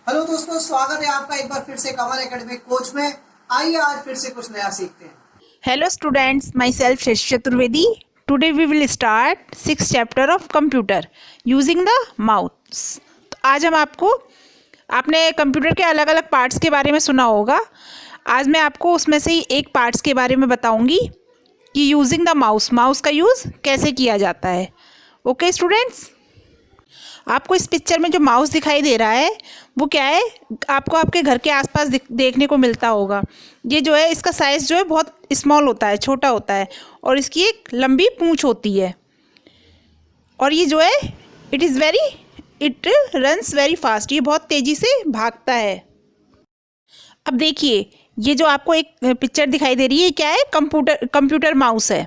Hello दोस्तों, स्वागत है आपका एक बार फिर से कमल एकेडमी कोच में। आइए आज फिर से कुछ नया सीखते हैं। Hello students, myself Shashi Chaturvedi. Today we will start sixth chapter of computer using the mouse. तो आज हम आपने कंप्यूटर के अलग अलग पार्ट्स के बारे में सुना होगा। आज मैं आपको उसमें से ही एक पार्ट्स के बारे में बताऊंगी कि यूजिंग द माउस का यूज़ कैसे किया जाता है। ओके स्टूडेंट्स, आपको इस पिक्चर में जो माउस दिखाई दे रहा है वो क्या है, आपको आपके घर के आसपास देखने को मिलता होगा। ये जो है इसका साइज़ जो है बहुत स्मॉल होता है, छोटा होता है, और इसकी एक लंबी पूंछ होती है। और ये जो है इट रन्स वेरी फास्ट, ये बहुत तेज़ी से भागता है। अब देखिए, ये जो आपको एक पिक्चर दिखाई दे रही है, क्या है, कंप्यूटर माउस है।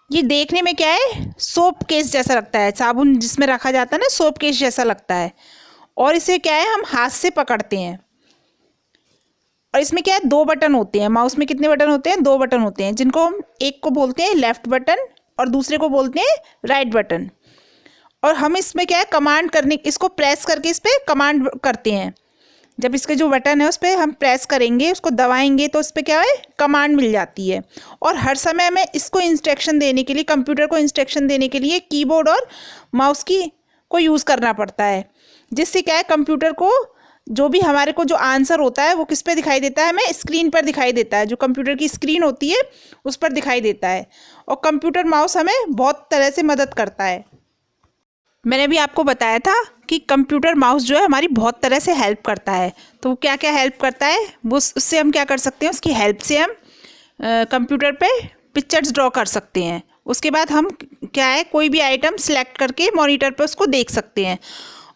ये देखने में क्या है, सोप केस जैसा लगता है, साबुन जिसमें रखा जाता है ना, सोप केस जैसा लगता है। और इसे क्या है, हम हाथ से पकड़ते हैं। और इसमें क्या है, दो बटन होते हैं। माउस में कितने बटन होते हैं? दो बटन होते हैं, जिनको हम एक को बोलते हैं लेफ्ट बटन और दूसरे को बोलते हैं राइट बटन। और हम इसमें क्या है, कमांड करने, इसको प्रेस करके इस पर कमांड करते हैं। जब इसके जो बटन है उस पर हम प्रेस करेंगे, उसको दबाएंगे, तो उस पर क्या है, कमांड मिल जाती है। और हर समय हमें इसको इंस्ट्रक्शन देने के लिए, कंप्यूटर को इंस्ट्रक्शन देने के लिए कीबोर्ड और माउस को यूज़ करना पड़ता है। जिससे क्या है, कंप्यूटर को जो भी हमारे को जो आंसर होता है वो किस पे दिखाई देता है, हमें स्क्रीन पर दिखाई देता है। जो कंप्यूटर की स्क्रीन होती है उस पर दिखाई देता है। और कंप्यूटर माउस हमें बहुत तरह से मदद करता है। मैंने भी आपको बताया था कि कंप्यूटर माउस जो है हमारी बहुत तरह से हेल्प करता है। तो क्या क्या हेल्प करता है, वो उससे हम क्या कर सकते हैं, उसकी हेल्प से हम कंप्यूटर पे पिक्चर्स ड्रॉ कर सकते हैं। उसके बाद हम क्या है, कोई भी आइटम सेलेक्ट करके मॉनिटर पे उसको देख सकते हैं।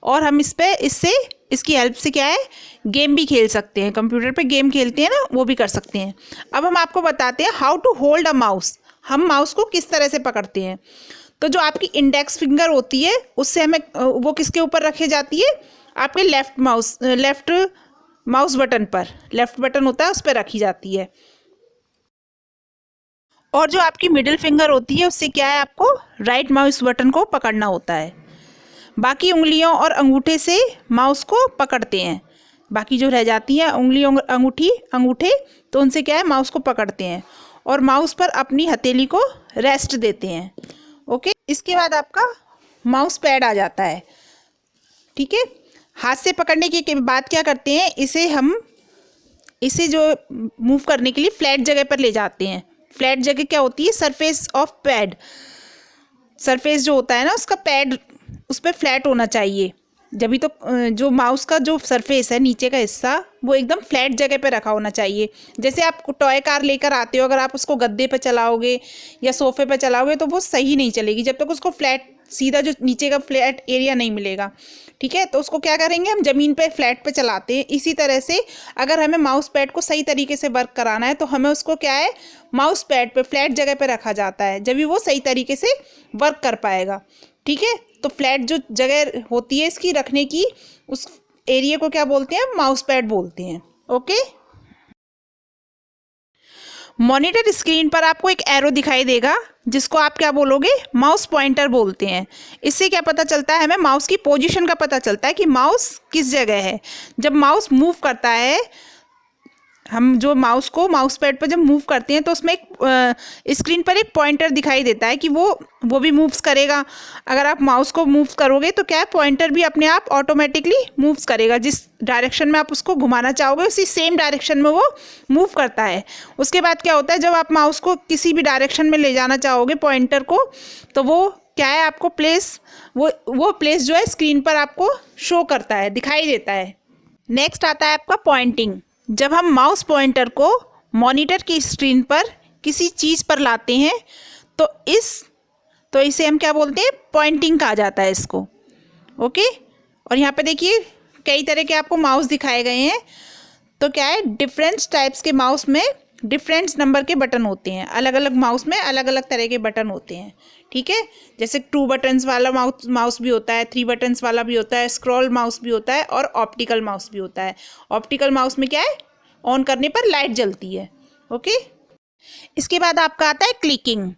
और हम इसकी हेल्प से क्या है, गेम भी खेल सकते हैं। कंप्यूटर पे गेम खेलते हैं ना, वो भी कर सकते हैं। अब हम आपको बताते हैं how to hold a mouse, हम माउस को किस तरह से पकड़ते हैं। तो जो आपकी इंडेक्स फिंगर होती है उससे हमें वो किसके ऊपर रखी जाती है, आपके लेफ्ट माउस बटन पर, लेफ्ट बटन होता है उस पर रखी जाती है। और जो आपकी मिडिल फिंगर होती है उससे क्या है, आपको राइट माउस बटन को पकड़ना होता है। बाकी उंगलियों और अंगूठे से माउस को पकड़ते हैं। बाकी जो रह जाती हैं उंगलियों अंगूठे, तो उनसे क्या है, माउस को पकड़ते हैं। और माउस पर अपनी हथेली को रेस्ट देते हैं। ओके, इसके बाद आपका माउस पैड आ जाता है। ठीक है, हाथ से पकड़ने के बाद क्या करते हैं, इसे जो मूव करने के लिए फ्लैट जगह पर ले जाते हैं। फ्लैट जगह क्या होती है, सरफेस ऑफ पैड, सरफेस जो होता है ना उसका पैड, उस पर फ्लैट होना चाहिए। जब तो जो माउस का जो सरफेस है, नीचे का हिस्सा, वो एकदम फ्लैट जगह पे रखा होना चाहिए। जैसे आप टॉय कार लेकर आते हो, अगर आप उसको गद्दे पे चलाओगे या सोफे पे चलाओगे तो वो सही नहीं चलेगी जब तक उसको फ्लैट, सीधा जो नीचे का फ्लैट एरिया नहीं मिलेगा। ठीक है, तो उसको क्या करेंगे, हम ज़मीन पे फ्लैट पे चलाते हैं। इसी तरह से अगर हमें माउस पैड को सही तरीके से वर्क कराना है तो हमें उसको क्या है, माउस पैड पे फ्लैट जगह पे रखा जाता है, जब भी वो सही तरीके से वर्क कर पाएगा। ठीक है, तो फ्लैट जो जगह होती है इसकी रखने की, उस एरिया को क्या बोलते हैं, माउस पैड बोलते हैं। ओके, मॉनिटर स्क्रीन पर आपको एक एरो दिखाई देगा जिसको आप क्या बोलोगे, माउस पॉइंटर बोलते हैं। इससे क्या पता चलता है, हमें माउस की पोजीशन का पता चलता है कि माउस किस जगह है। जब माउस मूव करता है, हम जो माउस को माउस पैड पर जब मूव करते हैं तो उसमें एक स्क्रीन पर एक पॉइंटर दिखाई देता है कि वो भी मूव्स करेगा। अगर आप माउस को मूव करोगे तो क्या है, पॉइंटर भी अपने आप ऑटोमेटिकली मूव्स करेगा। जिस डायरेक्शन में आप उसको घुमाना चाहोगे उसी सेम डायरेक्शन में वो मूव करता है। उसके बाद क्या होता है, जब आप माउस को किसी भी डायरेक्शन में ले जाना चाहोगे पॉइंटर को, तो वो क्या है, आपको प्लेस, वो प्लेस जो है स्क्रीन पर आपको शो करता है, दिखाई देता है। नेक्स्ट आता है आपका पॉइंटिंग। जब हम माउस पॉइंटर को मॉनिटर की स्क्रीन पर किसी चीज़ पर लाते हैं तो इसे हम क्या बोलते हैं, पॉइंटिंग कहा जाता है इसको। ओके, और यहाँ पे देखिए कई तरह के आपको माउस दिखाए गए हैं। तो क्या है, डिफरेंट टाइप्स के माउस में डिफरेंट नंबर के बटन होते हैं। अलग अलग माउस में अलग अलग तरह के बटन होते हैं। ठीक है, जैसे 2 बटन्स वाला माउस भी होता है, 3 बटन्स वाला भी होता है, स्क्रॉल माउस भी होता है और ऑप्टिकल माउस भी होता है। ऑप्टिकल माउस में क्या है, ऑन करने पर लाइट जलती है। ओके, इसके बाद आपका आता है clicking.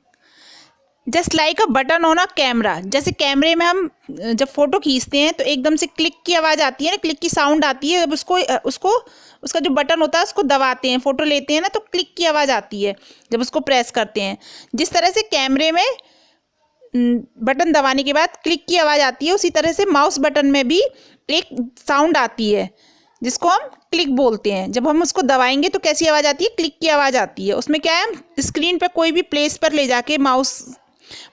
Just like a button on a camera. जैसे कैमरे में हम जब फोटो खींचते हैं तो एकदम से क्लिक की आवाज़ आती है ना, क्लिक की साउंड आती है। जब उसका जो बटन होता है उसको दबाते हैं, फ़ोटो लेते हैं ना, तो क्लिक की आवाज़ आती है जब उसको प्रेस करते हैं। जिस तरह से कैमरे में बटन दबाने के बाद क्लिक की आवाज़ आती है, उसी तरह से माउस बटन में भी एक साउंड आती है जिसको हम क्लिक बोलते हैं। जब हम उसको दबाएंगे तो कैसी आवाज़ आती है? क्लिक की आवाज़ आती है। उसमें क्या है, हम स्क्रीन पर कोई भी प्लेस पर ले जाके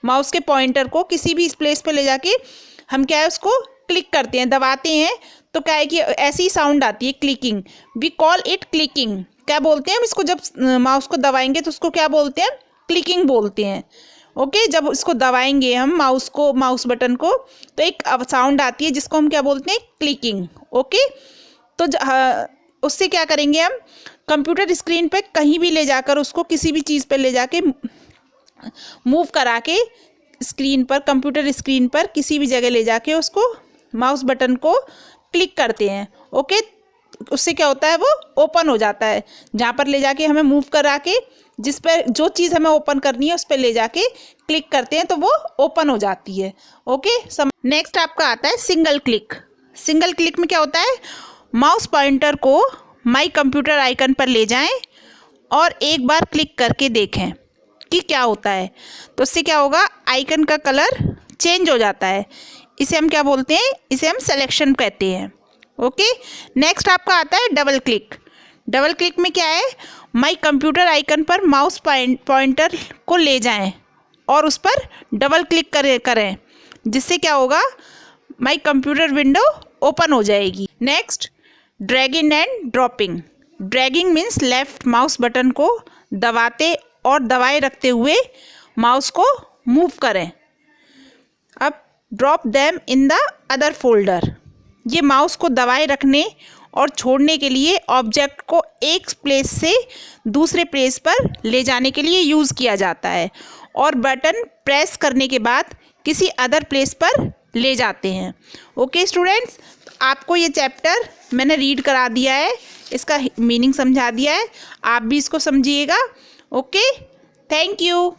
माउस के पॉइंटर को किसी भी प्लेस पर ले जाके हम क्या है उसको क्लिक करते हैं, दबाते हैं, तो क्या है कि ऐसी साउंड आती है, clicking. We call it clicking. क्या बोलते हैं हम इसको? जब माउस को दबाएंगे तो उसको क्या बोलते हैं? क्लिकिंग बोलते हैं। ओके, जब इसको दबाएंगे हम माउस बटन को, तो एक साउंड आती है जिसको हम क्या बोलते हैं? क्लिकिंग। ओके, तो उससे क्या करेंगे हम? कंप्यूटर स्क्रीन पे कहीं भी ले जाकर उसको किसी भी चीज़ पर ले जाके मूव करा के स्क्रीन पर, कंप्यूटर स्क्रीन पर किसी भी जगह ले जाके उसको माउस बटन को क्लिक करते हैं। ओके, उससे क्या होता है? वो ओपन हो जाता है। जहाँ पर ले जाके हमें मूव करा के जिस पर जो चीज़ हमें ओपन करनी है उस पर ले जाके क्लिक करते हैं तो वो ओपन हो जाती है। ओके, नेक्स्ट आपका आता है सिंगल क्लिक। सिंगल क्लिक में क्या होता है? माउस पॉइंटर को माई कंप्यूटर आइकन पर ले जाएं और एक बार क्लिक करके देखें कि क्या होता है। तो उससे क्या होगा? आइकन का कलर चेंज हो जाता है। इसे हम क्या बोलते हैं? इसे हम सिलेक्शन कहते हैं। ओके, नेक्स्ट आपका आता है डबल क्लिक। डबल क्लिक में क्या है? माई कंप्यूटर आइकन पर माउस पॉइंटर को ले जाएं और उस पर डबल क्लिक करें जिससे क्या होगा? माई कंप्यूटर विंडो ओपन हो जाएगी। Next, dragging and dropping. Dragging means left mouse button को दबाते और दबाए रखते हुए माउस को मूव करें। अब drop them in the other folder. ये माउस को दबाए रखने और छोड़ने के लिए ऑब्जेक्ट को एक प्लेस से दूसरे प्लेस पर ले जाने के लिए यूज़ किया जाता है और बटन प्रेस करने के बाद किसी अदर प्लेस पर ले जाते हैं। ओके स्टूडेंट्स, आपको ये चैप्टर मैंने रीड करा दिया है, इसका मीनिंग समझा दिया है, आप भी इसको समझिएगा। Okay, thank you.